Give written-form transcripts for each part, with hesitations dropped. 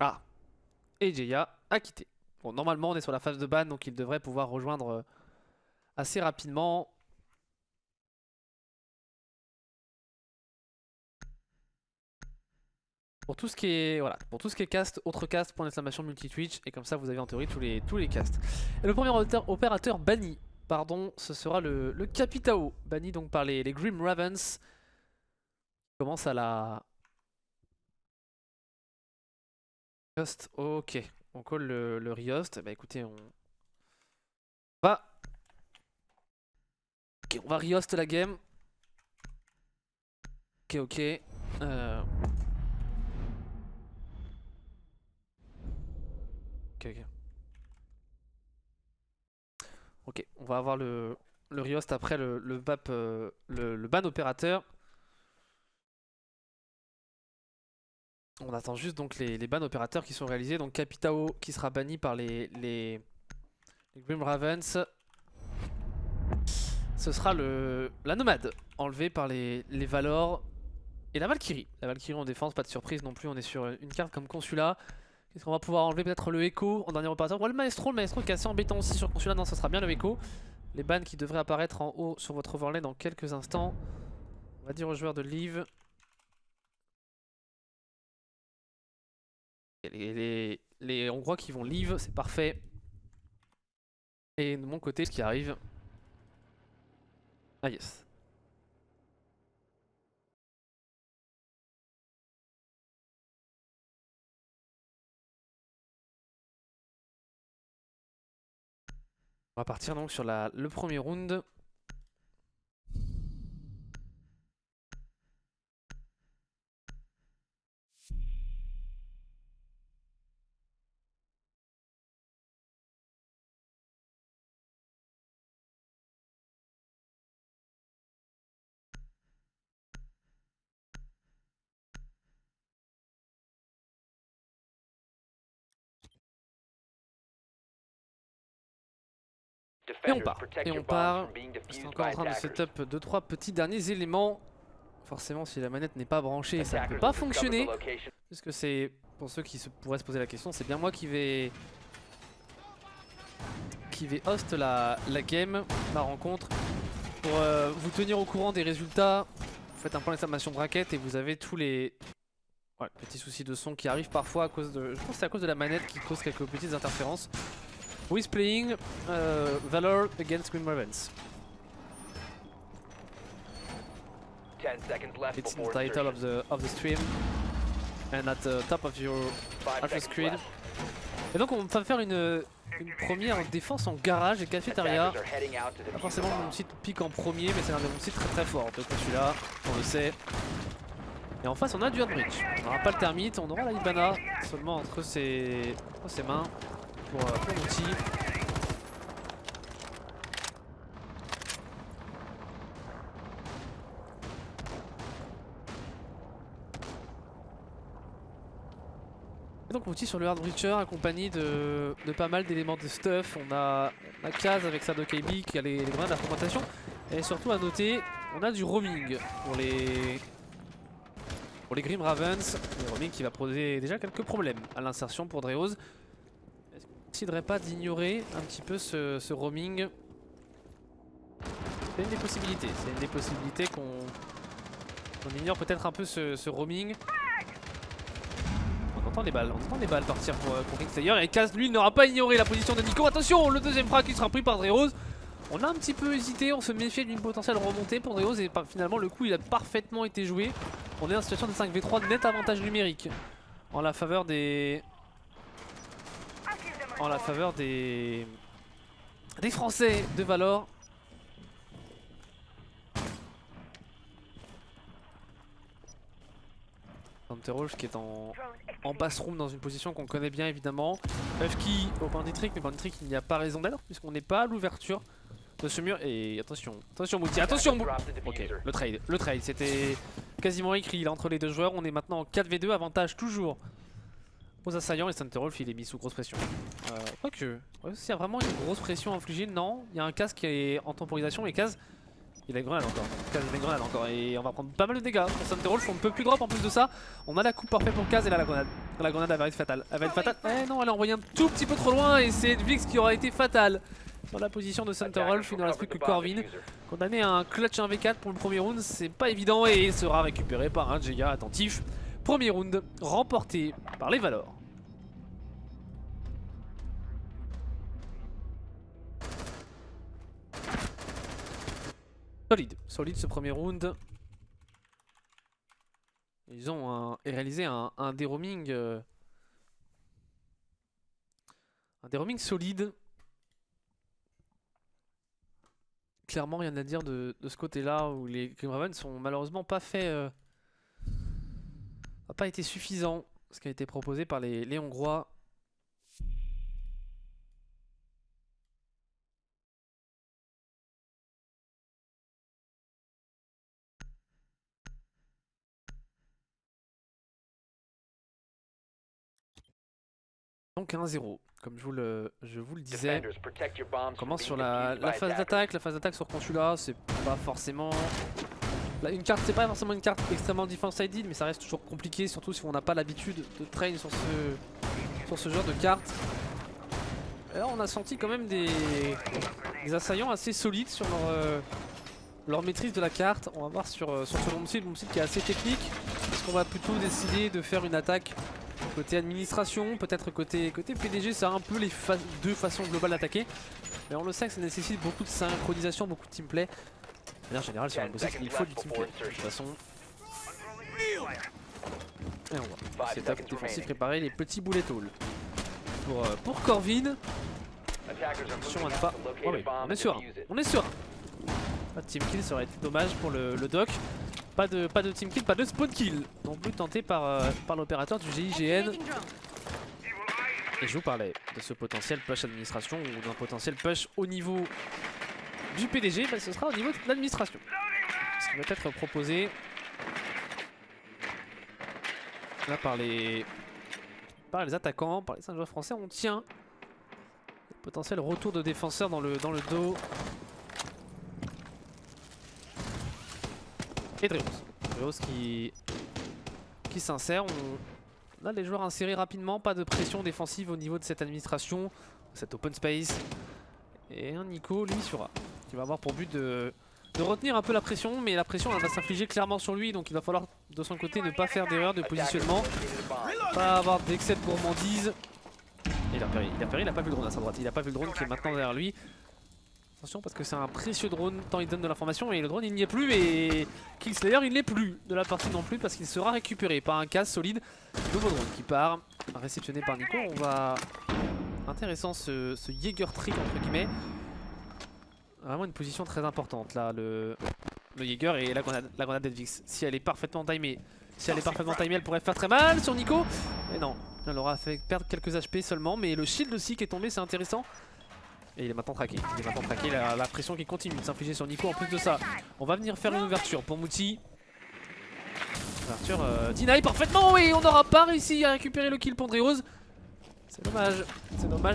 Ah, et Jeya a quitté. Bon, normalement on est sur la phase de ban, donc il devrait pouvoir rejoindre assez rapidement. Pour tout ce qui est voilà, pour tout ce qui est cast, autre cast, point d'exclamation multi-twitch, et comme ça vous avez en théorie tous les casts. Et le premier opérateur banni, pardon, ce sera le Capitao, banni donc par les Grim Ravens. Commence à la Riost, ok. On call le Riost. Bah écoutez, va. Ok, on va Riost la game. Ok, ok. Ok, ok. Ok, on va avoir le Riost après le BAP, le ban opérateur. On attend juste donc les bans opérateurs qui sont réalisés. Donc Capitao qui sera banni par les Grim Ravens. Ce sera la nomade enlevée par les Valor et la Valkyrie. La Valkyrie en défense, pas de surprise non plus. On est sur une carte comme Consulat. Qu'est-ce qu'on va pouvoir enlever? Peut-être le Echo en dernier opérateur. Ouais, le Maestro qui est assez embêtant aussi sur Consulat. Non, ça sera bien le Echo. Les bans qui devraient apparaître en haut sur votre overlay dans quelques instants. On va dire aux joueurs de leave. Les Hongrois qui vont leave, c'est parfait. Et de mon côté, ce qui arrive. Ah yes. On va partir donc sur le premier round. Et on part. Et on part. C'est encore en train de setup 2-3 petits derniers éléments. Forcément, si la manette n'est pas branchée, ça ne peut pas fonctionner. Puisque c'est, pour ceux qui pourraient se poser la question, c'est bien moi qui vais host la game, la rencontre. Pour vous tenir au courant des résultats, vous faites un point d'exclamation bracket et vous avez tous les petits soucis de son qui arrivent parfois à cause de... Je pense que c'est à cause de la manette qui cause quelques petites interférences. Who is playing Valor against Grim Ravens? 10 seconds left It's in the before title insertion. of the stream and at the top of your 5 seconds screen. left. Et donc on va faire une première défense en garage et cafétéria. Attackers are heading out to the Pas diffuser forcément mon bomb. site pique en premier, mais c'est un de mon site très très fort. Donc celui-là, on le sait. Et en face on a du Hardbridge. On n'aura pas le Thermite, on aura la Ibana seulement entre ses mains pour l'outil. Et donc on outil sur le Hardbreacher accompagné de pas mal d'éléments de stuff. On a Kaz avec sa KB qui a les grenades d'informatation. Et surtout à noter, on a du roaming pour les Grim Ravens. Le roaming qui va poser déjà quelques problèmes à l'insertion pour Dreoz. Est-ce qu'on ne déciderait pas d'ignorer un petit peu ce roaming? C'est une des possibilités. C'est une des possibilités qu'on ignore peut-être un peu ce roaming. On entend les balles partir pour Kingslayer. Et Kaz lui n'aura pas ignoré la position de Nico. Attention, le deuxième frag qui sera pris par Dreoz. On a un petit peu hésité, on se méfiait d'une potentielle remontée pour Dreoz et finalement le coup il a parfaitement été joué. On est en situation de 5v3, net avantage numérique en la faveur des Français de Valor. Hunterwolf qui est en bass-room dans une position qu'on connaît bien évidemment. Ufki au Banditrick, mais Banditrick il n'y a pas raison d'être puisqu'on n'est pas à l'ouverture de ce mur. Et attention Mouti, attention Mouti. Ok, le trade c'était quasiment écrit là entre les deux joueurs. On est maintenant en 4v2, avantage toujours aux assaillants et Hunterwolf il est mis sous grosse pression. Quoique, s'il y a vraiment une grosse pression infligée, non, il y a un Kaz qui est en temporisation et Kaz Il a une grenade encore. Kaz il a une grenade encore. Et on va prendre pas mal de dégâts. Pour Sunterwolf, on ne peut plus drop en plus de ça. On a la coupe parfaite pour Kaz et là la grenade. La grenade elle va être fatale. Elle va être fatale. Eh non, elle a envoyé un tout petit peu trop loin et c'est Edvix qui aura été fatale. Dans la position de Sunterwolf, il ne reste plus que Corvin. Condamné à un clutch 1v4 pour le premier round, c'est pas évident et il sera récupéré par un Jega attentif. Premier round remporté par les Valor. Solide ce premier round. Ils ont réalisé un déroaming solide. Clairement rien à dire de ce côté-là où les Grimraven sont malheureusement pas fait, n'a pas été suffisant ce qui a été proposé par les Hongrois. Donc 1-0, comme je vous le disais. On commence sur la phase d'attaque. La phase d'attaque sur Consulat, c'est pas forcément... Là, une carte, c'est pas forcément une carte extrêmement defense-sided, mais ça reste toujours compliqué, surtout si on n'a pas l'habitude de train sur ce genre de carte. Et là, on a senti quand même des assaillants assez solides sur leur maîtrise de la carte. On va voir sur ce Lomsid qui est assez technique. Est-ce qu'on va plutôt décider de faire une attaque côté administration, peut-être côté PDG, c'est un peu les deux façons globales d'attaquer. Mais on le sait que ça nécessite beaucoup de synchronisation, beaucoup de teamplay. De manière générale sur un boss il faut du teamplay. De toute façon. Et on voit. Setup défensif préparé, les petits bullet halls. Pour Corvin. Attention à ne pas. Oh oui, on est serein. On est serein. Pas de team kill, ça aurait été dommage pour le doc. Pas de team kill, pas de spawn kill. Non plus tenté par l'opérateur du GIGN. Et je vous parlais de ce potentiel push administration ou d'un potentiel push au niveau du PDG, bah ce sera au niveau de l'administration. Ce qui va être proposé là par les attaquants, par les 5 joueurs français. On tient le potentiel retour de défenseur dans le dos. Et Dreos qui s'insère. On a les joueurs insérés rapidement, pas de pression défensive au niveau de cette administration, cette open space. Et un Nico, lui, sur A, qui va avoir pour but de retenir un peu la pression, mais la pression elle va s'infliger clairement sur lui, donc il va falloir de son côté ne pas faire d'erreur de positionnement, pas avoir d'excès de gourmandise. Et il a péri, il a pas vu le drone à sa droite, il a pas vu le drone qui est maintenant derrière lui. Attention parce que c'est un précieux drone tant il donne de l'information et le drone il n'y est plus et Killslayer il n'est plus de la partie non plus parce qu'il sera récupéré par un casse solide. Nouveau drone qui part, réceptionné par Nico. On va... Intéressant ce Jäger trick entre guillemets. Vraiment une position très importante là, le Jäger et la grenade d'Edvix. Si elle est parfaitement timée, elle pourrait faire très mal sur Nico. Mais non, elle aura fait perdre quelques HP seulement, mais le shield aussi qui est tombé, c'est intéressant. Et il est maintenant traqué, la pression qui continue de s'infliger sur Nico. En plus de ça, on va venir faire une ouverture pour Mouti. Ouverture deny parfaitement et on n'aura pas réussi à récupérer le kill pour Dreos. C'est dommage,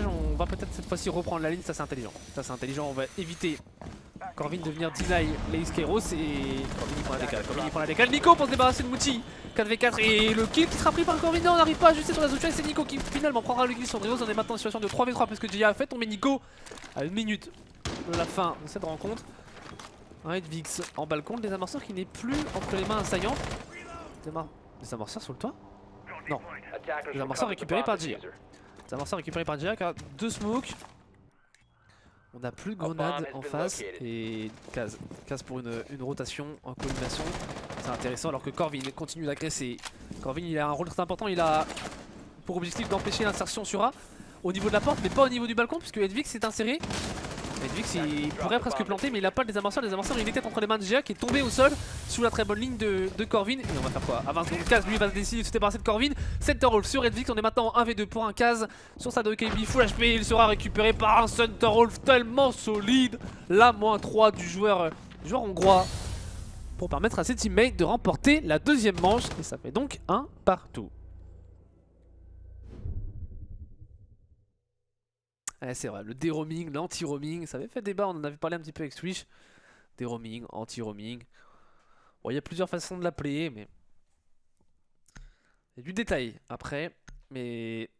on va peut-être cette fois-ci reprendre la ligne, ça c'est intelligent, on va éviter Corvin de venir deny les Iskeros et Corvin prend la décale, Nico pour se débarrasser de Mouti, 4v4 et le kill qui sera pris par Corvin, non, on n'arrive pas à ajuster sur la Zucha et c'est Nico qui finalement prendra le kill sur Dreos. On est maintenant en situation de 3v3 parce que Jia a fait tomber Nico à 1 minute de la fin de cette rencontre. Un Edvix en balcon, le désamorceur qui n'est plus entre les mains assaillantes. Désamorceur sur le toit? Non, désamorceur récupéré par Jia. Désamorceur récupéré par Jia car 2 smokes. On n'a plus de grenade en face et Kaz pour une rotation en combinaison. C'est intéressant alors que Corvin continue d'agresser. Corvin il a un rôle très important, il a pour objectif d'empêcher l'insertion sur A au niveau de la porte mais pas au niveau du balcon puisque Edvix s'est inséré. Edvix il pourrait presque planter mais il n'a pas le désamorceur. Le désamorceur il était entre les mains de Jia qui est tombé au sol sous la très bonne ligne de Corvin. Et on va faire quoi? À 20 secondes, Kaz lui va décider de se débarrasser de Corvin. Centerwolf sur Edvix, on est maintenant en 1v2 pour un Kaz sur sa KB full HP. Il sera récupéré par un Centerwolf tellement solide. La -3 du joueur hongrois pour permettre à ses teammates de remporter la deuxième manche. Et ça fait donc un partout. C'est vrai, le déroaming, l'anti-roaming, ça avait fait débat, on en avait parlé un petit peu avec Swish. Déroaming, anti-roaming. Bon, il y a plusieurs façons de l'appeler, mais il y a du détail après. Mais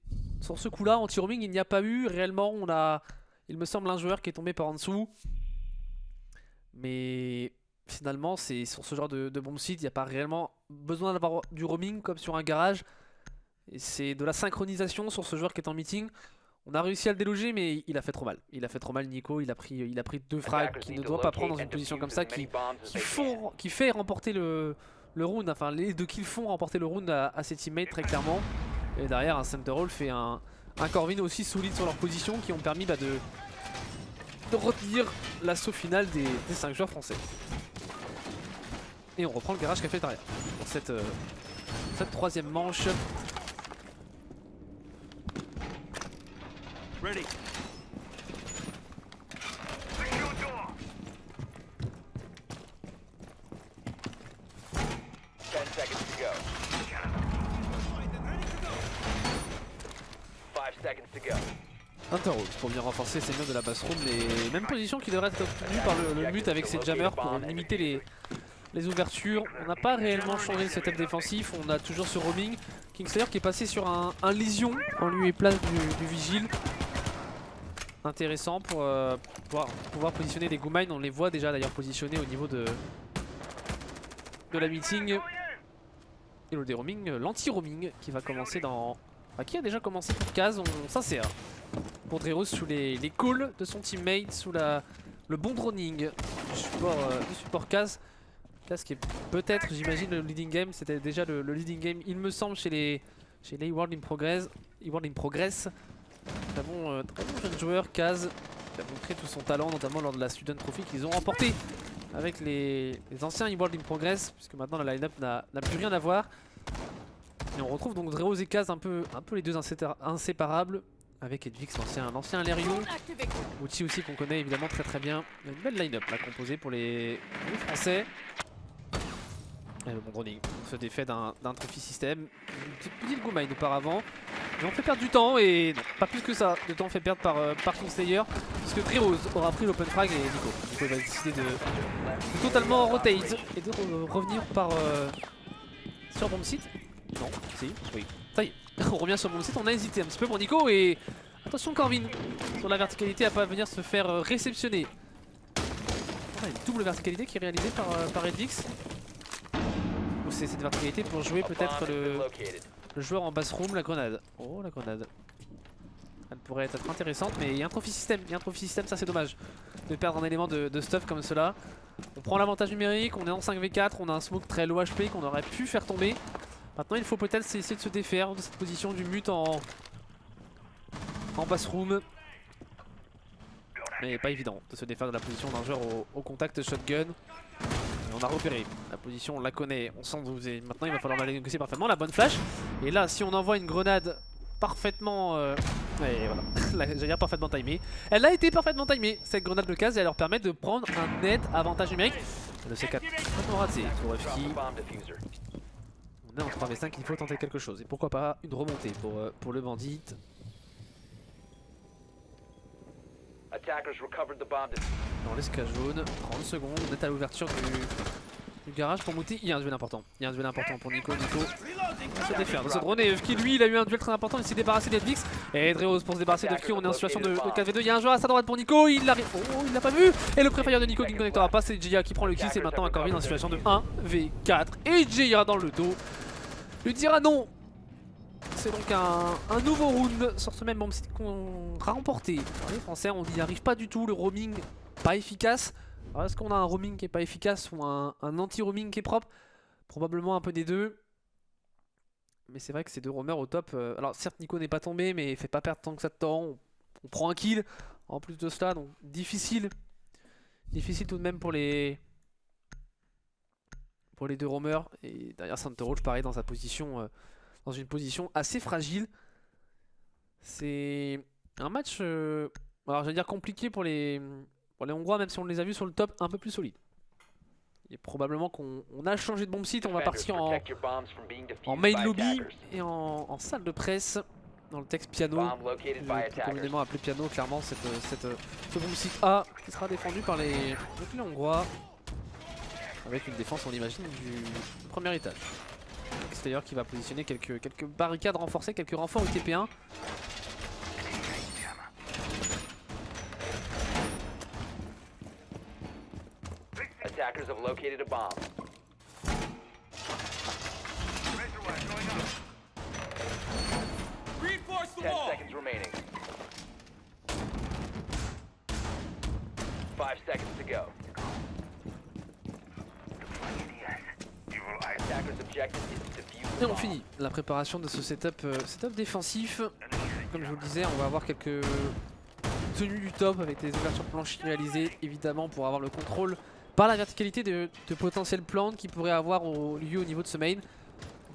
sur ce coup-là, anti-roaming, il n'y a pas eu réellement. On a, il me semble, un joueur qui est tombé par en dessous. Mais finalement, c'est sur ce genre de bomb site, il n'y a pas réellement besoin d'avoir du roaming comme sur un garage. Et c'est de la synchronisation sur ce joueur qui est en meeting. On a réussi à le déloger, mais il a fait trop mal. Il a fait trop mal, Nico. Il a pris 2 frags qu'il ne doit pas prendre dans une position comme ça, qui fait remporter le round. Enfin, les deux kills font remporter le round à ses teammates très clairement. Et derrière, un center hall fait un Corvin aussi solide sur leur position, qui ont permis de retenir l'assaut final des 5 joueurs français. Et on reprend le garage qu'a fait derrière pour cette troisième manche. Ready. 10 seconds to go. 5 seconds to go. Interrose pour venir renforcer ses murs de la bassroom, les mêmes positions qui devraient être obtenues par le mut avec ses jammers pour limiter les ouvertures. On n'a pas réellement changé le setup défensif, on a toujours ce roaming. Kingslayer qui est passé sur un Lésion en lieu et place du Vigile. Intéressant pour pouvoir positionner les Goomine. On les voit déjà d'ailleurs positionnés au niveau de la meeting. Et le déroaming, l'anti-roaming qui va commencer dans... Enfin, qui a déjà commencé pour Kaz, on s'insère. Pour Dreros sous les calls de son teammate, sous le bon droning du support Kaz. Kaz qui est peut-être, j'imagine, le leading game. C'était déjà le leading game, il me semble, chez les World in Progress. Très bon jeune joueur, Kaz. Il a montré tout son talent, notamment lors de la Student Trophy qu'ils ont remporté avec les anciens World in Progress, puisque maintenant la line-up n'a plus rien à voir. Et on retrouve donc Dreros et Kaz un peu les deux inséparables, avec Edvix, l'ancien Alerion. Outil aussi qu'on connaît évidemment très bien. Une belle line-up là composée pour les Français. Et le bon droning se défait d'un trophy système. Une petite Goomine auparavant. Mais on fait perdre du temps et non, pas plus que ça. De temps fait perdre par Kingslayer. Puisque Dreros aura pris l'open frag et Nico va décider de totalement rotate et de revenir sur bomb site. Non, si, oui. Ça y est, on revient sur bomb site. On a hésité un petit peu pour Nico et attention Corvin sur la verticalité à pas venir se faire réceptionner. On a une double verticalité qui est réalisée par Edvix. Ou c'est cette verticalité pour jouer peut-être le joueur en bassroom, la grenade. Oh la grenade. Elle pourrait être intéressante mais il y a un trophy système, ça c'est dommage. De perdre un élément de stuff comme cela. On prend l'avantage numérique, on est en 5v4, on a un smoke très low HP qu'on aurait pu faire tomber. Maintenant il faut peut-être essayer de se défaire de cette position du mut en bassroom. Mais pas évident de se défaire de la position d'un joueur au contact shotgun. Et on a repéré la position, on la connaît, on s'en doutait. Maintenant il va falloir la négocier parfaitement, la bonne flash. Et là si on envoie une grenade parfaitement... et voilà, j'allais dire parfaitement timée. Elle a été parfaitement timée cette grenade de Kaz et elle leur permet de prendre un net avantage numérique. Le C4 complètement raté pour FK. On est en 3v5, il faut tenter quelque chose. Et pourquoi pas une remontée pour le bandit. Dans l'escalade jaune, 30 secondes, on est à l'ouverture du garage pour monter. Il y a un duel important. Il y a un duel important pour Nico. Il va se défaire de ce drone. Et FK lui, il a eu un duel très important. Il s'est débarrassé d'Edvix. Et Dreros pour se débarrasser de FK. On est en situation de 4v2. Il y a un joueur à sa droite pour Nico. Il arrive. Oh, il l'a pas vu. Et le préfire de Nico qui ne connectera pas. C'est Jia qui prend le kill. C'est maintenant un Corvin en situation de 1v4. Et Jia dans le dos lui dira non. C'est donc un nouveau round sur ce même bomb site qu'on a remporté. Alors les Français, on n'y arrive pas du tout, le roaming pas efficace. Alors est-ce qu'on a un roaming qui est pas efficace ou un anti-roaming qui est propre? Probablement un peu des deux. Mais c'est vrai que ces deux roamers au top. Alors certes Nico n'est pas tombé mais il fait pas perdre tant que ça de temps. On prend un kill en plus de cela, donc difficile. Difficile tout de même pour les deux roamers. Et derrière Center Roach pareil dans sa position... dans une position assez fragile. C'est un match, alors j'allais dire compliqué pour les Hongrois, même si on les a vus sur le top un peu plus solide. Et probablement qu'on a changé de bomb site, on va partir en main lobby et en salle de presse. dans le texte piano, Bomb located by plus attackers. communément appelé piano, clairement ce bon site A qui sera défendu par les hongrois avec une défense, on l'imagine, du premier étage. C'est d'ailleurs qui va positionner quelques barricades renforcées, quelques renforts UTP1. Attackers have located a bomb. Reinforce the 10 wall. seconds remaining. 5 seconds to go. Attackers' objective is to defuse the Et on bomb. finit la préparation de ce setup défensif. Comme je vous le disais, on va avoir quelques tenues du top avec des ouvertures planches réalisées évidemment pour avoir le contrôle par la verticalité de potentielles plantes qui pourraient avoir lieu au niveau de ce main.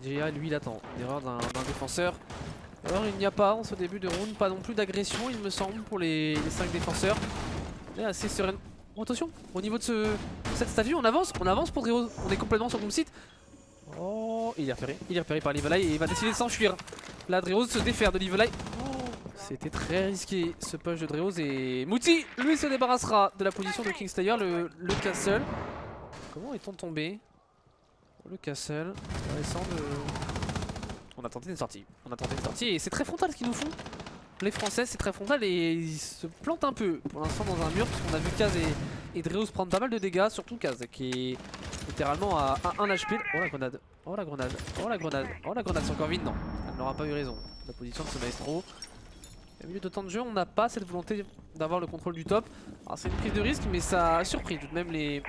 GA lui il attend une erreur d'un défenseur. Alors il n'y a pas en ce début de round, pas non plus d'agression il me semble pour les 5 défenseurs. On est assez sereine. Oh, attention, au niveau de cette statue on avance pour Dreos, on est complètement sur le site. Oh, il est repéré par Livelay et il va décider de s'enfuir. Là Dreos se défaire de Livelay. C'était très risqué ce push de Dreos et Mouti lui se débarrassera de la position de Kingslayer, le castle. Comment est-on tombé? Le castle, intéressant de... On a tenté une sortie, et c'est très frontal ce qu'ils nous font. Les Français c'est très frontal et ils se plantent un peu pour l'instant dans un mur parce qu'on a vu Kaz et Dreos prendre pas mal de dégâts, surtout Kaz qui est littéralement à 1 HP. Oh la grenade, oh la grenade, oh la grenade, oh la grenade, c'est encore vide, non. Elle n'aura pas eu raison, la position de ce maestro. Au milieu de temps de jeu, on n'a pas cette volonté d'avoir le contrôle du top. Alors c'est une prise de risque, mais ça a surpris tout de même les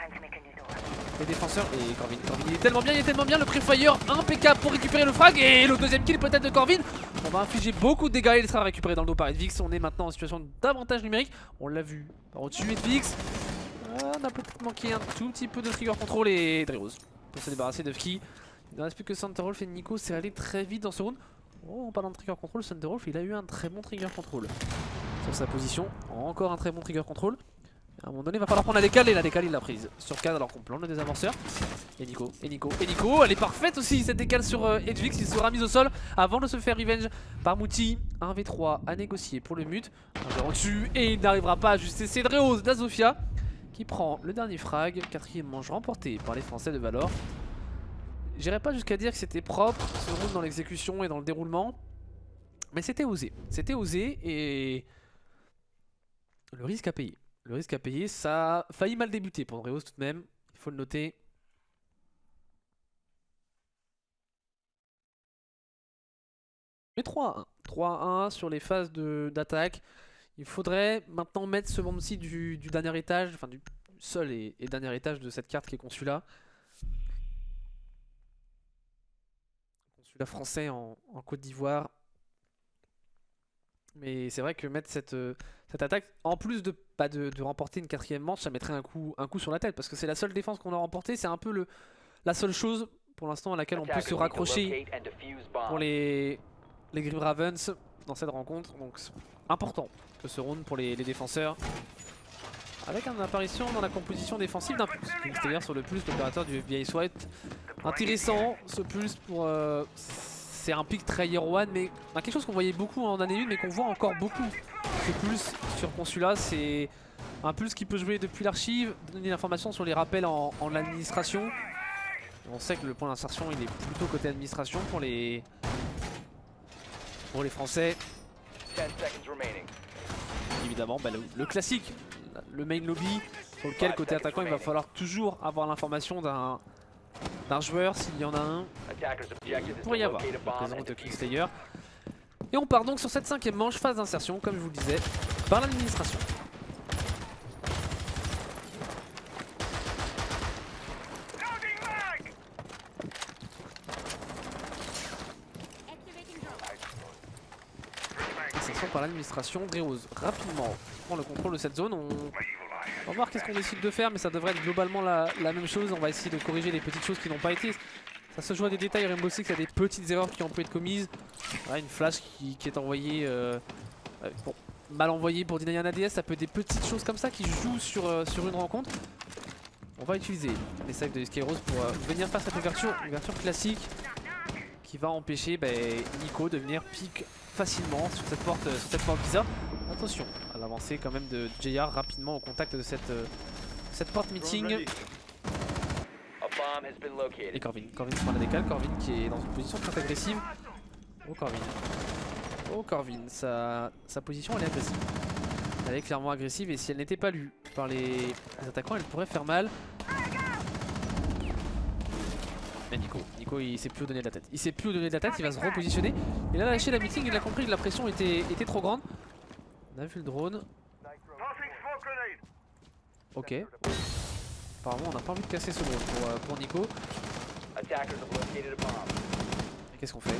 défenseurs. Et Corvin, il est tellement bien, le pré-fire impeccable pour récupérer le frag. Et le deuxième kill peut-être de Corvin. On va infliger beaucoup de dégâts et il sera récupéré dans le dos par Edvix. On est maintenant en situation d'avantage numérique. On l'a vu par au-dessus Edvix. On a peut-être manqué un tout petit peu de trigger control et Dreos pour se débarrasser de Fki. Il ne reste plus que Santerolf et Nico, c'est allé très vite dans ce round. Oh, en parlant de trigger control, Sanderolf il a eu un très bon trigger control sur sa position. Encore un très bon trigger control. À un moment donné, il va falloir prendre la décale et la décale il l'a prise sur Kaz alors qu'on plante le désamorceur. Et Nico, elle est parfaite aussi cette décale sur Edvix. Il sera mis au sol avant de se faire revenge par Mouti. 1v3 à négocier pour le mute. Un en dessus et il n'arrivera pas à ajuster. C'est Dreos d'Azofia qui prend le dernier frag. 4ème manche remporté par les Français de Valor. J'irai pas jusqu'à dire que c'était propre ce round dans l'exécution et dans le déroulement, mais c'était osé et le risque à payer. Le risque à payer, ça a failli mal débuter pour Dreos tout de même, il faut le noter. Mais 3-1, 3-1 sur les phases d'attaque. Il faudrait maintenant mettre ce bomb-ci du dernier étage, enfin du seul et dernier étage de cette carte qui est consulat. Consulat français en Côte d'Ivoire. Mais c'est vrai que mettre cette attaque, en plus de remporter une 4ème manche, ça mettrait un coup sur la tête. Parce que c'est la seule défense qu'on a remportée, c'est un peu la seule chose pour l'instant à laquelle on peut se raccrocher pour les Grim Ravens dans cette rencontre. Donc c'est important que ce round pour les défenseurs. Avec une apparition dans la composition défensive d'un pulse. C'est-à-dire sur le pulse, l'opérateur du FBI SWAT. Intéressant ce pulse pour... c'est un pic très Year One, mais quelque chose qu'on voyait beaucoup en année 1, mais qu'on voit encore beaucoup. Ce pulse sur Consulat, c'est un pulse qui peut jouer depuis l'archive, donner l'information sur les rappels en administration. On sait que le point d'insertion il est plutôt côté administration pour les Français. 10 seconds remaining. Évidemment, le classique, le main lobby, sur lequel côté attaquant il va falloir toujours avoir l'information d'un joueur s'il y en a un. Il pourrait y avoir la présence de Kingslayer. Et on part donc sur cette 5ème manche, phase d'insertion, comme je vous le disais, par l'administration. Insertion par l'administration, Dreos rapidement prend le contrôle de cette zone. On va voir qu'est-ce qu'on décide de faire, mais ça devrait être globalement la même chose. On va essayer de corriger les petites choses qui n'ont pas été. Ça se joue à des détails. Rainbow Six, il y a des petites erreurs qui ont pu être commises. Voilà, une flash qui est envoyée, mal envoyée pour deny un ADS. Ça peut être des petites choses comme ça qui jouent sur une rencontre. On va utiliser les sacs de Skyros pour venir faire cette ouverture classique qui va empêcher Nico de venir pique facilement sur cette porte Visa. Attention à l'avancée quand même de JR rapidement au contact de cette porte meeting. A bomb has been located. Et Corvin prend la décale, Corvin qui est dans une position très agressive. Oh Corvin, sa position elle est agressive. Elle est clairement agressive et si elle n'était pas lue par les attaquants, elle pourrait faire mal. Mais Nico il sait plus où donner de la tête. Il va se repositionner. Il a lâché la meeting, il a compris que la pression était trop grande. On a vu le drone. Ok. Apparemment on n'a pas envie de casser ce drone pour Nico. Attackers have located a bomb. Qu'est-ce qu'on fait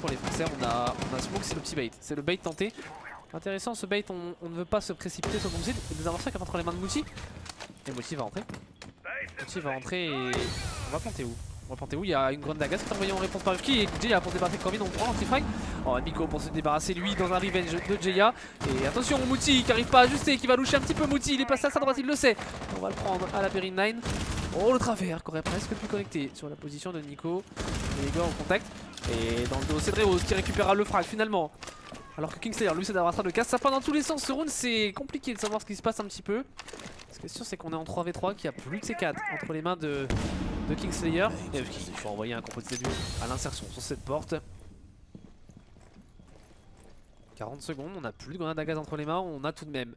pour les Français? On a Smoke, c'est le petit bait. C'est le bait tenté. Intéressant ce bait, on ne veut pas se précipiter sur le bomb site. Il y a des avanceurs qui rentrent dans les mains de Mouti. Et Mouti va rentrer. Et on va planter où? Il y a une grande dagas qui est envoyée en réponse par Ufki. Et Jaya pour se débarrasser de Corvin, on prend l'anti-frag. Oh Nico pour se débarrasser lui dans un revenge de Jaya. Et attention Mouti qui arrive pas à ajuster, qui va loucher un petit peu Mouti. Il est passé à sa droite, il le sait. On va le prendre à la Perrine 9. Oh le travers qui aurait presque pu connecter sur la position de Nico. Et les gars en contact. Et dans le dos c'est Dreos qui récupérera le frag finalement. Alors que Kingslayer lui c'est d'avoir de casse. Ça part dans tous les sens. Ce round c'est compliqué de savoir ce qui se passe un petit peu. Ce qui est sûr c'est qu'on est en 3v3, qu'il y a plus de C4 entre les mains de Kingslayer. Et il faut envoyer un composite duo à l'insertion sur cette porte. 40 secondes, on n'a plus de grenade à gaz entre les mains. On a tout de même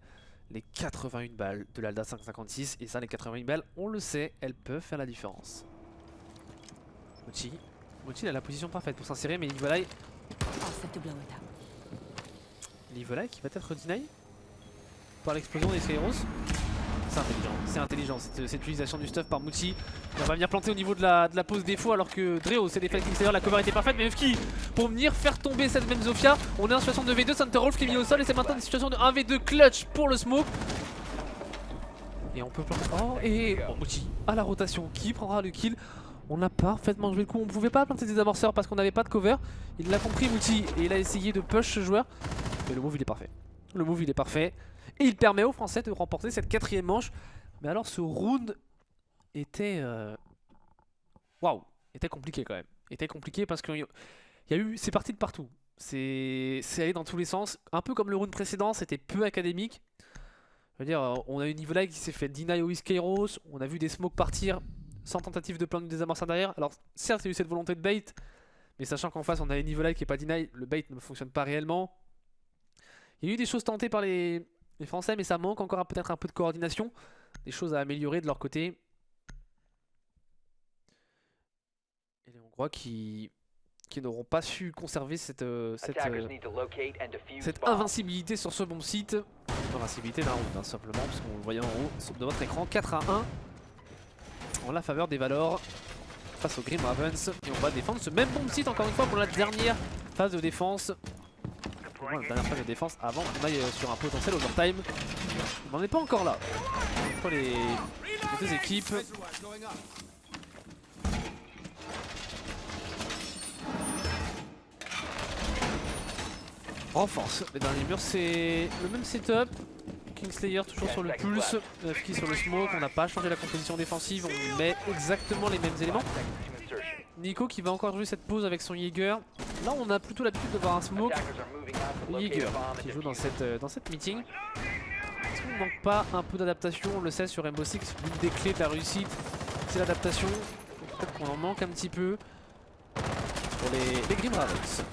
les 81 balles de l'Alda 556. Et ça les 81 balles, on le sait, elles peuvent faire la différence. Mouti il a la position parfaite pour s'insérer mais Livolai qui va être deny par l'explosion des Skyros. C'est intelligent cette utilisation du stuff par Mouti. On va venir planter au niveau de la pause défaut alors que Dreo c'est des flanking, c'est-à-dire la cover était parfaite. Mais Ufki pour venir faire tomber cette même Zofia. On est en situation de V2, Santerolf qui est mis au sol et c'est maintenant une situation de 1v2 clutch pour le smoke. Et on peut planter. Mouti à la rotation qui prendra le kill. On a parfaitement joué le coup, on pouvait pas planter des amorceurs parce qu'on n'avait pas de cover. Il l'a compris Mouti et il a essayé de push ce joueur. Mais le move il est parfait. Et il permet aux Français de remporter cette 4ème manche. Mais alors ce round était... était compliqué quand même. Était compliqué parce qu'il y a eu... C'est parti de partout. C'est allé dans tous les sens. Un peu comme le round précédent, c'était peu académique. Je veux dire, on a eu Nivolai qui s'est fait deny au Kairos. On a vu des smokes partir sans tentative de planter des amorceurs derrière. Alors certes il y a eu cette volonté de bait. Mais sachant qu'en face on a Nivolai qui est pas deny, le bait ne fonctionne pas réellement. Il y a eu des choses tentées par les Français mais ça manque encore peut-être un peu de coordination. Des choses à améliorer de leur côté. Et les Hongrois qui n'auront pas su conserver cette invincibilité sur ce bon site. Invincibilité d'un round simplement parce qu'on le voyait en haut de votre écran. 4-1 en la faveur des Valors face aux Grim Ravens. Et on va défendre ce même bon site encore une fois pour la dernière phase de défense. La dernière phase de défense avant qu'on aille sur un potentiel overtime. On n'en est pas encore là. Entre les deux équipes. Renforce. Les derniers murs c'est le même setup. Kingslayer toujours sur le pulse, Ufki sur le smoke, on n'a pas changé la composition défensive, on met exactement les mêmes éléments. Nico qui va encore jouer cette pause avec son Jaeger. Là on a plutôt l'habitude de voir un smoke. Le Jaeger qui joue dans cette meeting. Est-ce qu'on ne manque pas un peu d'adaptation? On le sait sur Rainbow Six, l'une des clés de la réussite, c'est l'adaptation. Peut-être qu'on en manque un petit peu pour les Grim Ravens.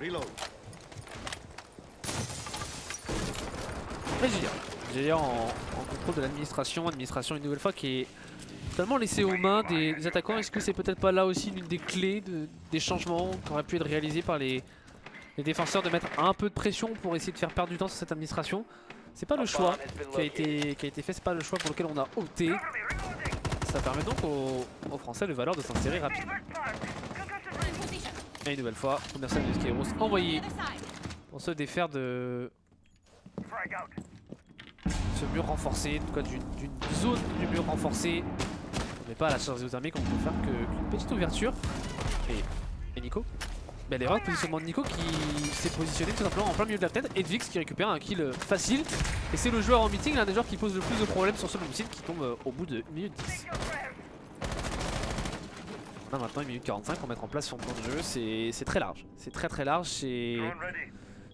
Reload. Jaya en contrôle de l'administration, une nouvelle fois qui est totalement laissée aux mains des attaquants. Est-ce que c'est peut-être pas là aussi l'une des clés des changements qui auraient pu être réalisés par les défenseurs, de mettre un peu de pression pour essayer de faire perdre du temps sur cette administration? C'est pas le choix qui a été fait, c'est pas le choix pour lequel on a opté. Ça permet donc aux Français de valeur de s'insérer rapidement. Et une nouvelle fois, première scène de Skyros envoyée pour se défaire de ce mur renforcé, en tout cas d'une zone du mur renforcé. On n'est pas à la charge géothermique, on peut faire qu'une petite ouverture. Et Nico, l'erreur de positionnement de Nico qui s'est positionné tout simplement en plein milieu de la tête. Edvix qui récupère un kill facile. Et c'est le joueur en meeting, l'un des joueurs qui pose le plus de problèmes sur ce bomb site, qui tombe au bout de 1 minute 10. On a maintenant 1 minute 45 pour mettre en place son plan de jeu. C'est très large. C'est très large. C'est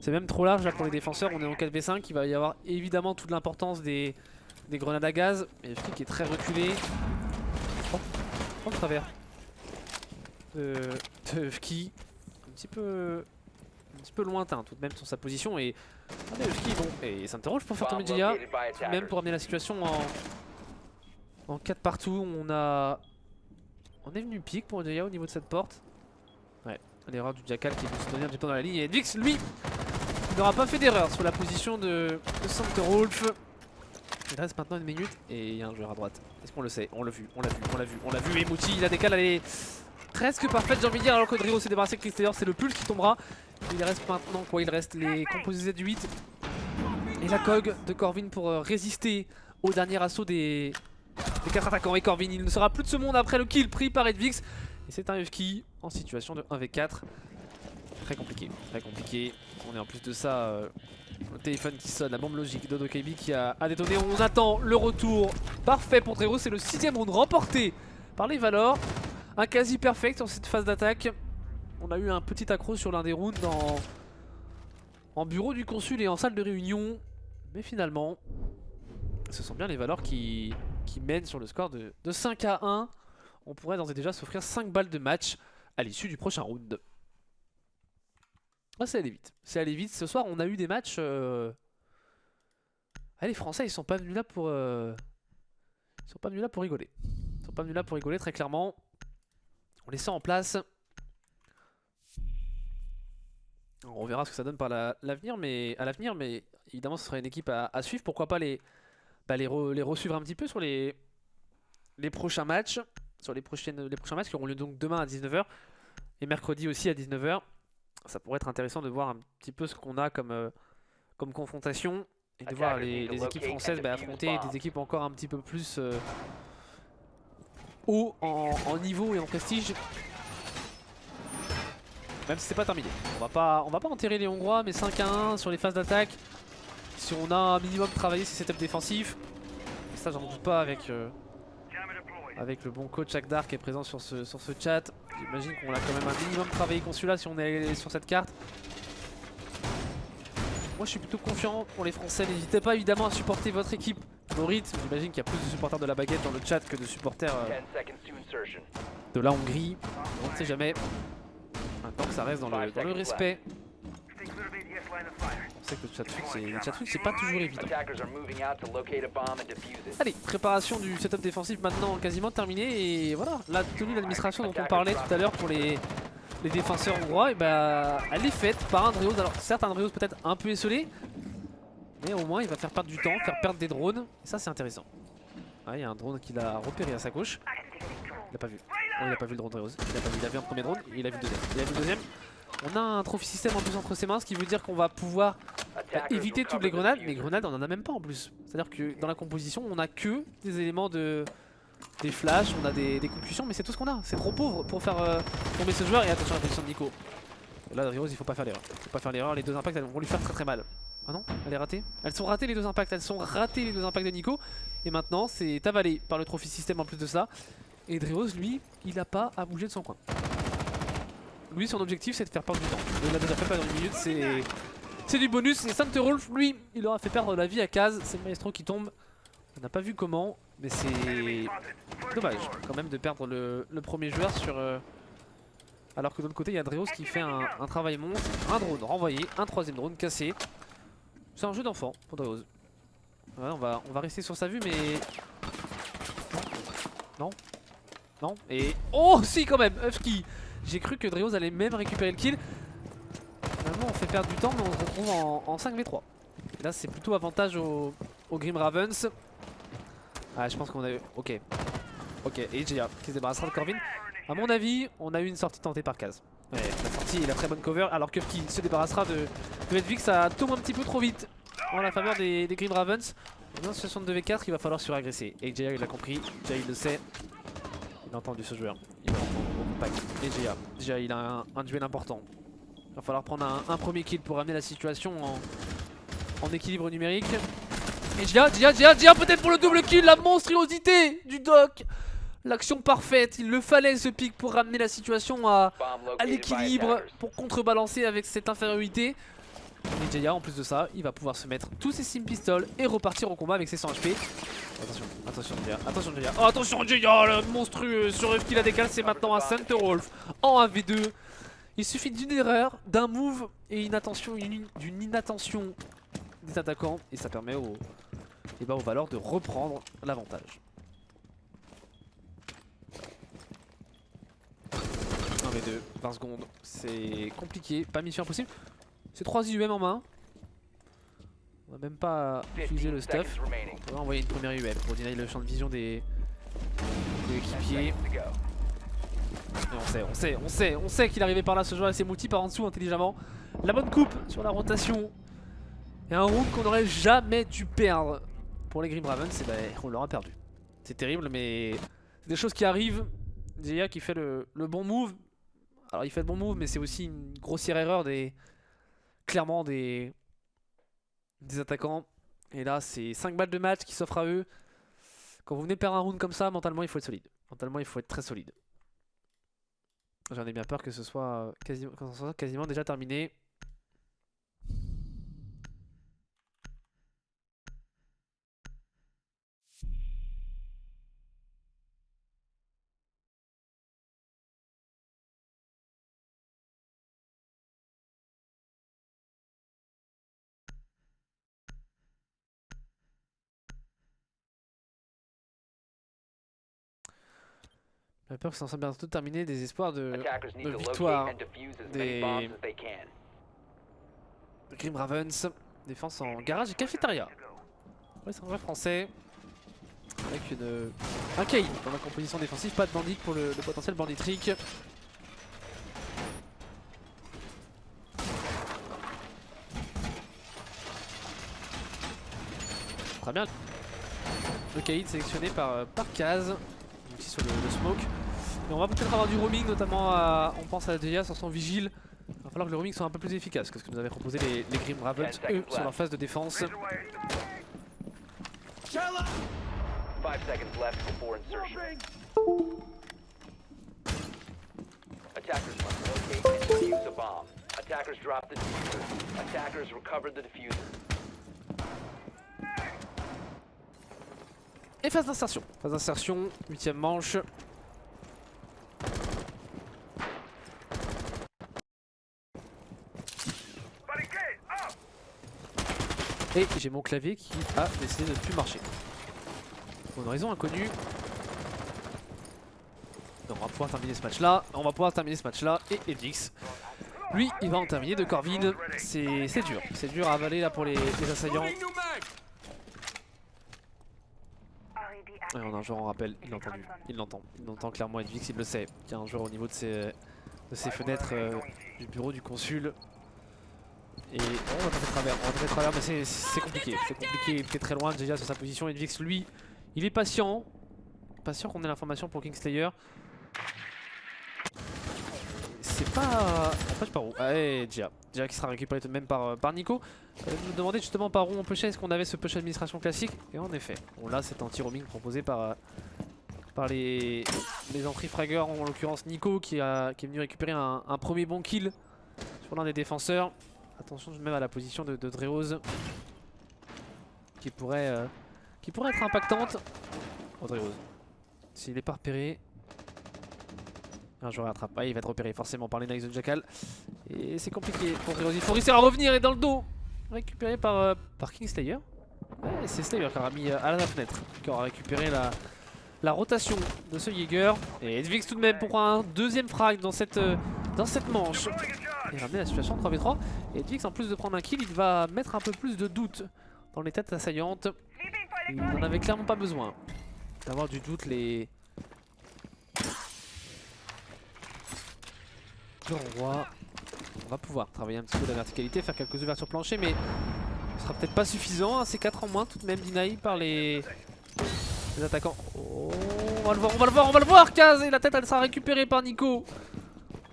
même trop large là pour les défenseurs. On est en 4v5. Il va y avoir évidemment toute l'importance des grenades à gaz. Et FK qui est très reculé. Oh, le travers de FK. Un petit peu lointain tout de même sur sa position. Et allez, FK, bon. Et il s'interroge pour faire tomber Jaya. Même pour amener la situation en 4 partout. On est venu pique pour Jaya au niveau de cette porte. Ouais, l'erreur du Jackal qui est venu se donner un petit peu dans la ligne. Et Edvix, lui, il n'aura pas fait d'erreur sur la position de Santerwolf. Il reste maintenant 1 minute et il y a un joueur à droite. Est-ce qu'on le sait? On l'a vu. Et Mouti, la décale, elle est presque parfaite, j'ai envie de dire, alors que Drio s'est débarrassé de Chris Taylor, c'est le pulse qui tombera. Il reste maintenant quoi? Il reste les composés Z8 et la COG de Corvin pour résister au dernier assaut des 4 attaquants. Et Corvin, il ne sera plus de ce monde après le kill pris par Edvix. Et c'est un FK en situation de 1v4. Très compliqué. On est en plus de ça, le téléphone qui sonne, la bombe logique d'Odokb qui a détonné. On attend le retour parfait pour Drio. C'est le 6ème round remporté par les Valor. Un quasi perfect sur cette phase d'attaque. On a eu un petit accro sur l'un des rounds en bureau du consul et en salle de réunion. Mais finalement, ce sont bien les Valor qui mènent sur le score de 5-1. On pourrait d'ores et déjà s'offrir 5 balles de match à l'issue du prochain round. Ah, c'est allé vite. Ce soir, on a eu des matchs. Ah, les Français, ils sont pas venus là pour. Ils sont pas venus là pour rigoler. Très clairement. On les sent en place. On verra ce que ça donne par l'avenir, mais évidemment, ce sera une équipe à suivre. Pourquoi pas les re-suivre un petit peu sur les prochains matchs, les prochains matchs qui auront lieu donc demain à 19 h et mercredi aussi à 19 h. Ça pourrait être intéressant de voir un petit peu ce qu'on a comme confrontation et de voir les équipes françaises affronter des équipes encore un petit peu plus haut en niveau et en prestige. Même si c'est pas terminé. On va pas enterrer les Hongrois, mais 5-1 sur les phases d'attaque. Si on a un minimum travaillé ces setups défensifs, et ça j'en doute pas avec le bon coach Akdar qui est présent sur ce chat. J'imagine qu'on a quand même un minimum travaillé consulat si on est sur cette carte. Moi je suis plutôt confiant pour les Français. N'hésitez pas évidemment à supporter votre équipe favorite. J'imagine qu'il y a plus de supporters de la baguette dans le chat que de supporters de la Hongrie. On ne sait jamais. Tant que ça reste dans le respect. On sait que le chat c'est pas toujours évident. Allez, préparation du setup défensif maintenant quasiment terminée. Et voilà, la tenue d'administration dont on parlait tout à l'heure pour les défenseurs hongrois, et elle est faite par Andreos. Alors certes, Andreos peut-être un peu esselé, mais au moins il va faire perdre du temps, faire perdre des drones. Et ça c'est intéressant. Il y a un drone qu'il a repéré à sa gauche. Il l'a pas vu. Non, il a pas vu le drone Andreos. Il a vu un premier drone et il a vu le deuxième. On a un trophy système en plus entre ses mains, ce qui veut dire qu'on va pouvoir éviter toutes les grenades. Mais grenades on en a même pas en plus. C'est à dire que dans la composition on a que des éléments des flashs, on a des concussions, mais c'est tout ce qu'on a. C'est trop pauvre pour faire tomber ce joueur. Et attention à la position de Nico. Et là Andreos il faut pas faire l'erreur. Les deux impacts elles vont lui faire très mal. Ah non, elle est ratée. Elles sont ratées les deux impacts. De Nico. Et maintenant c'est avalé par le trophy système en plus de ça. Et Dreos lui il a pas à bouger de son coin. Lui son objectif c'est de faire perdre du temps. Il l'a déjà fait pendant 1 minute, c'est du bonus. Et Santerwolf lui il aura fait perdre la vie à Kaz. C'est le maestro qui tombe. On n'a pas vu comment, mais c'est dommage quand même de perdre le premier joueur sur alors que de l'autre côté il y a Dreos qui fait un travail monstre. Un drone renvoyé, un troisième drone cassé. C'est un jeu d'enfant pour Dreos. Ouais, on va rester sur sa vue, mais non. Et oh si quand même, Husky. J'ai cru que Dreos allait même récupérer le kill. Finalement on fait perdre du temps, mais on se retrouve en 5v3. Et là c'est plutôt avantage au Grim Ravens. Ah je pense qu'on a eu... Ok, et Jaya qui se débarrassera de Corvin. A mon avis on a eu une sortie tentée par Kaz. Ouais, la sortie et la très bonne cover, alors que Husky se débarrassera de Edvix. Ça tombe un petit peu trop vite en la faveur des Grim Ravens. On est en situation de 2v4, il va falloir suragresser. Et Jaya il l'a compris, Jaya il le sait. Il a entendu ce joueur, il va entendre au contact. Et Jaya il a un duel important. Il va falloir prendre un premier kill pour ramener la situation en équilibre numérique. Et Jaya peut-être pour le double kill, la monstruosité du doc. L'action parfaite, il le fallait ce pic pour ramener la situation à Bomb located by l'équilibre, attackers. pour contrebalancer avec cette infériorité. Et Jaya en plus de ça, il va pouvoir se mettre tous ses sim pistoles et repartir au combat avec ses 100 HP. Attention, attention Jaya, attention Jaya. Oh, attention Jaya, le monstrueux sur Eve qui la décale, c'est maintenant un Center Wolf en 1v2. Il suffit d'une erreur, d'un move et d'une inattention des attaquants et ça permet aux Valors de reprendre l'avantage. 1v2, 20 secondes, c'est compliqué, pas mission impossible. C'est 3 IUM en main. On va même pas utiliser le 15 stuff. seconds remaining. On va envoyer une première UM pour deny le champ de vision des 10 équipiers. seconds to go. Et on sait qu'il arrivait par là ce joueur avec ses multi par en dessous intelligemment. La bonne coupe sur la rotation. Et un round qu'on n'aurait jamais dû perdre. Pour les Grim Ravens, et ben, on l'aura perdu. C'est terrible mais c'est des choses qui arrivent. Jaya qui fait le bon move. Alors il fait le bon move mais c'est aussi une grossière erreur clairement des attaquants. Et là c'est 5 balles de match qui s'offrent à eux. Quand vous venez perdre un round comme ça, mentalement il faut être solide. Mentalement il faut être très solide. J'en ai bien peur que ce soit quasiment déjà terminé. J'ai peur que ça soit bientôt terminé, des espoirs de Attackers need to victoire locate and defuse as des- many bombs as they can. Grim Ravens. Défense en garage et cafétéria. Ouais, c'est un vrai français. Avec un KI dans la composition défensive, pas de bandit pour le potentiel bandit trick. Très bien. Le KI sélectionné par Kaz. Aussi sur le smoke. Et on va peut-être avoir du roaming, notamment on pense à Jaya sur son vigile. Il va falloir que le roaming soit un peu plus efficace que ce que nous avaient proposé les Grim Ravens, eux, sur leur phase de défense. 5 seconds left before insertion. Attackers must locate and defuse a bomb. Attackers dropped the diffuser. Attackers recovered the diffuser. Et phase d'insertion. Phase d'insertion, 8ème manche. Et j'ai mon clavier qui a décidé de ne plus marcher. Pour une raison inconnue. Donc on va pouvoir terminer ce match là. Et Edvix, lui, il va en terminer de Corvin. C'est dur. C'est dur à avaler là pour les assaillants. Et on a un joueur en rappel, il l'entend clairement Edvix, il le sait. Il y a un joueur au niveau de ses fenêtres du bureau du consul. Et on va passer de travers, mais c'est compliqué. Il est très loin déjà sur sa position. Edvix, lui, il est patient. Patient qu'on ait l'information pour Kingslayer. C'est pas... Empêche par où? Allez, Jia qui sera récupéré tout de même par Nico. Je me demandais justement par où on pushait, est-ce qu'on avait ce push administration classique? Et en effet, on a cet anti-roaming proposé par les entry-fraggers, en l'occurrence Nico qui est venu récupérer un premier bon kill sur l'un des défenseurs. Attention même à la position de Dreoz qui pourrait être impactante. Oh, Dreoz, s'il n'est pas repéré, un joueur rattrape. Ah, il va être repéré forcément par les Knights de Jackal. Et c'est compliqué pour Dreoz. Il faut réussir à revenir et dans le dos. Récupéré par Kingslayer. Ouais, c'est Slayer qui aura mis à la fenêtre. Qui aura récupéré la rotation de ce Jaeger. Et Edvix tout de même pour un deuxième frag dans cette manche. Et ramener la situation 3v3. Et Edvix en plus de prendre un kill, il va mettre un peu plus de doute dans les têtes assaillantes. Il n'en avait clairement pas besoin d'avoir du doute les rois. On va pouvoir travailler un petit peu la verticalité, faire quelques ouvertures planchées, mais ce sera peut-être pas suffisant. C'est 4 en moins tout de même deny par les attaquants. Oh, on va le voir, Kaz, et la tête elle sera récupérée par Nico.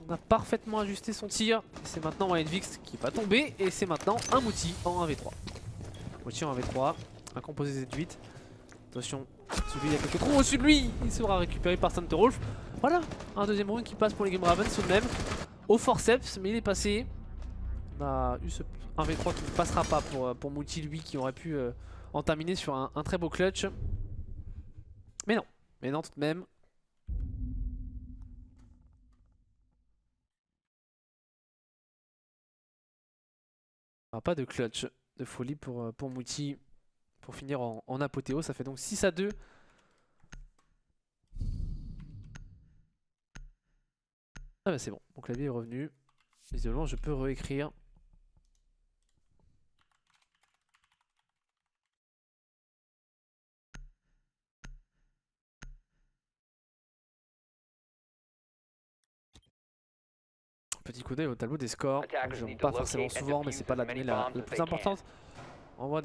On a parfaitement ajusté son tir. C'est maintenant Edvix qui va tomber et c'est maintenant un Mouti en 1v3. Mouti en 1v3, un composé Z8. Attention Celui il y a quelques trous au-dessus de lui, il sera récupéré par Santerwolf. Voilà, un deuxième round qui passe pour les Grim Ravens tout de même. Au forceps, mais il est passé. On a eu ce 1v3 qui ne passera pas pour Mouti, lui qui aurait pu en terminer sur un très beau clutch. Mais non tout de même. Pas de clutch de folie pour Mouti pour finir en apothéose. Ça fait donc 6-2. Ah bah c'est bon, mon clavier est revenu. Visiblement je peux réécrire. Petit coup d'œil au tableau des scores. Je ne vois pas forcément souvent, mais c'est pas la donnée la plus importante. On voit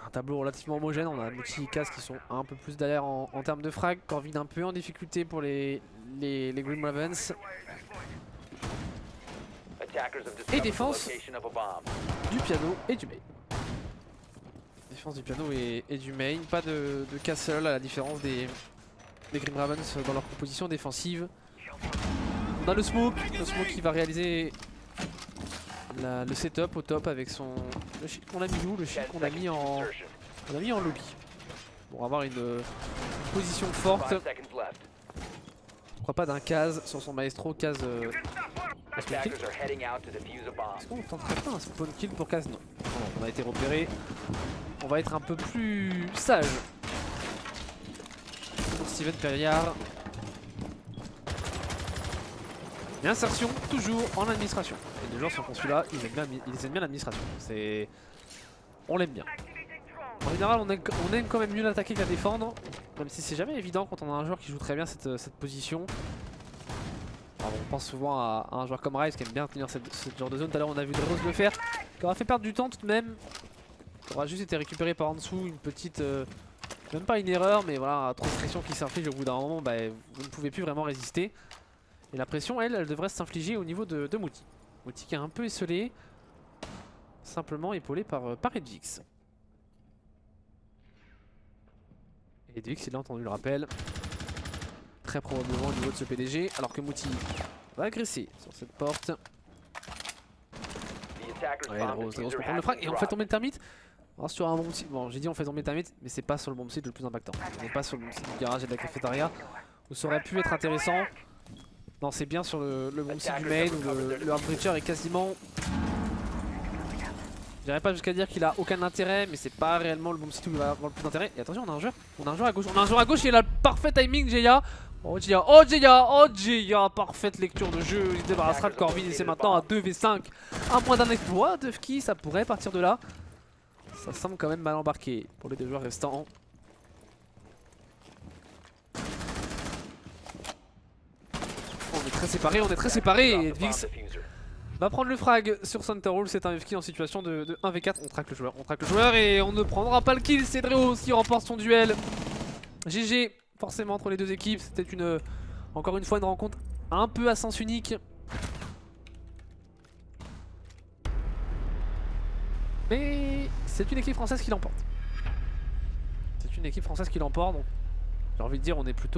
un tableau relativement homogène. On a Mouti et Kaz qui sont un peu plus derrière en termes de frag. Corvid un peu en difficulté pour les Grim Ravens. Et défense du piano et du main. Défense du piano et du main. Pas de Castle à la différence des Grim Ravens dans leur composition défensive. On a le smoke qui va réaliser le setup au top avec le shield qu'on a mis où, le shield qu'on a mis en lobby. Pour avoir une position forte. Je crois pas d'un Kaz sur son maestro. Kaz est-ce qu'on tenterait pas un spawn kill pour Kaz? Non. On a été repéré. On va être un peu plus sage pour Steven Perriard. Et insertion toujours en administration. Et les gens sont celui-là, ils aiment bien l'administration. On l'aime bien. En général on aime quand même mieux l'attaquer que la défendre. Même si c'est jamais évident quand on a un joueur qui joue très bien cette position. Alors, on pense souvent à un joueur comme Ryze qui aime bien tenir ce genre de zone. Tout à l'heure on a vu Rose le faire, qui aura fait perdre du temps tout de même. Qui aura juste été récupéré par en dessous, une petite... même pas une erreur, mais voilà, trop de pression qui s'inflige au bout d'un moment, bah, vous ne pouvez plus vraiment résister. Et la pression, elle devrait s'infliger au niveau de Mouti. Mouti qui est un peu esselé, simplement épaulé par Edvix. Et Edvix, il a entendu le rappel. Très probablement au niveau de ce PDG, alors que Mouti va agresser sur cette porte. Ouais, la Rose pour prendre le frag, et on fait tomber le termite. Alors sur un bomb site, bon j'ai dit on fait tomber le termite, mais c'est pas sur le bomb site le plus impactant. On n'est pas sur le bomb site du garage et de la cafétéria, où ça aurait pu être intéressant. Non, c'est bien sur le bomb site du main où le hard breacher est quasiment... J'irais pas jusqu'à dire qu'il a aucun intérêt, mais c'est pas réellement le bomb site où il va avoir le plus d'intérêt. Et attention, on a un joueur à gauche, il a le parfait timing, Jeya. Oh Jeya, parfaite lecture de jeu, il se débarrassera de Corvid et c'est maintenant à 2v5. À moins d'un exploit, Dufki, ça pourrait partir de là. Ça semble quand même mal embarqué pour les deux joueurs restants. On est très séparés, Edvix va prendre le frag sur Santerwolf. C'est un FK en situation de 1v4. On traque le joueur et on ne prendra pas le kill. C'est Dreos qui remporte son duel. GG forcément entre les deux équipes. C'était encore une fois une rencontre un peu à sens unique. Mais c'est une équipe française qui l'emporte. Donc j'ai envie de dire on est plutôt